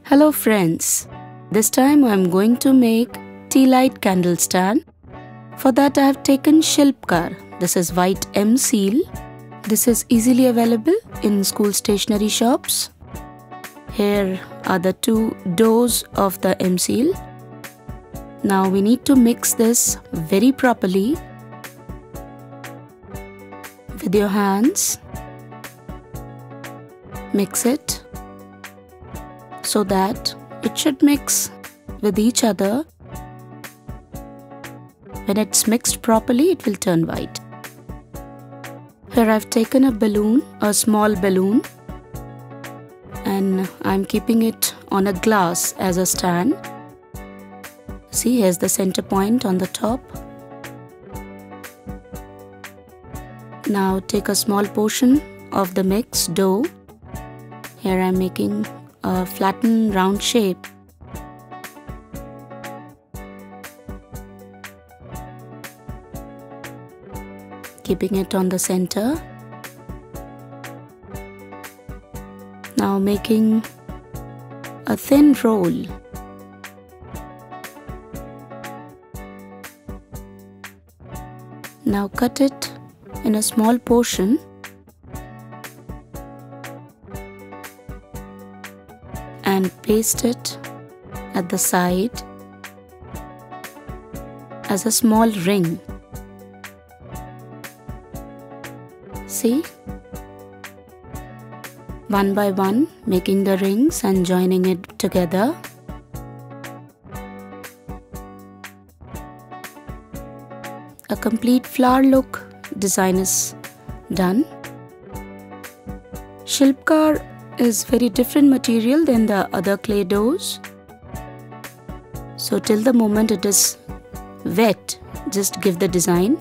Hello friends, this time I am going to make Tealight candle stand. For that I have taken shilpkaar. This is whitemseal. This is easily available in school stationery shops. Here are the two doors of the M-seal. Now we need to mix this very properly with your hands. Mix it so that it should mix with each other. When it's mixed properly, it will turn white. Here I've taken a balloon, a small balloon, and I'm keeping it on a glass as a stand. See, here's the center point on the top. Now take a small portion of the mixed dough. Here I'm making a flattened round shape. Keeping it on the center. Now making a thin roll. Now cut it in a small portion and paste it at the side as a small ring. See? One by one, making the rings and joining it together. A complete flower look design is done. Shilpkaar is very different material than the other clay doughs. So till the moment it is wet, just give the design.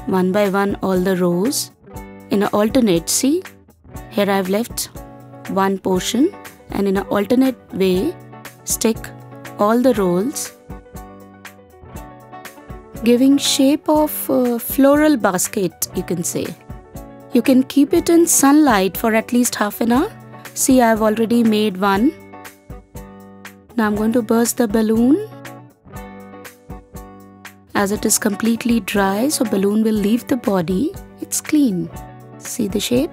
One by one all the rows in an alternate. See, here I have left one portion and in an alternate way stick all the rolls, giving shape of a floral basket, you can say. You can keep it in sunlight for at least half an hour. See, I have already made one. Now I'm going to burst the balloon as it is completely dry, so balloon will leave the body. It's clean. See the shape?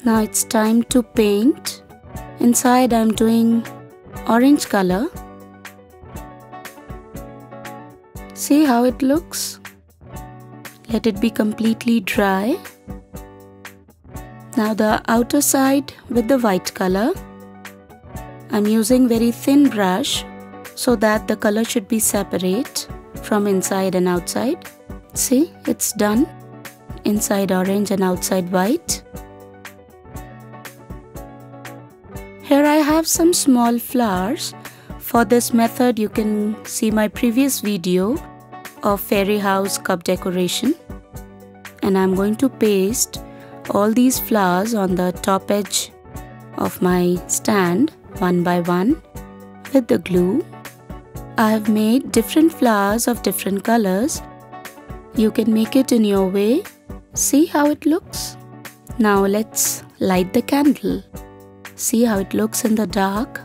Now it's time to paint. Inside I'm doing orange color. See how it looks? Let it be completely dry. Now the outer side with the white color. I'm using very thin brush so that the color should be separate from inside and outside. See, it's done. Inside orange and outside white. Here I have some small flowers. For this method you can see my previous video of fairy house cup decoration. And I'm going to paste all these flowers on the top edge of my stand one by one with the glue. I have made different flowers of different colors. You can make it in your way. See how it looks? Now let's light the candle. See how it looks in the dark?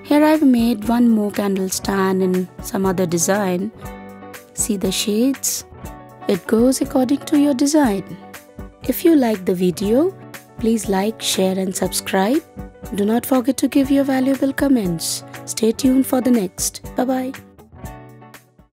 Here I've made one more candle stand in some other design. See the shades? It goes according to your design. If you like the video, please like, share and subscribe. Do not forget to give your valuable comments. Stay tuned for the next. Bye-bye.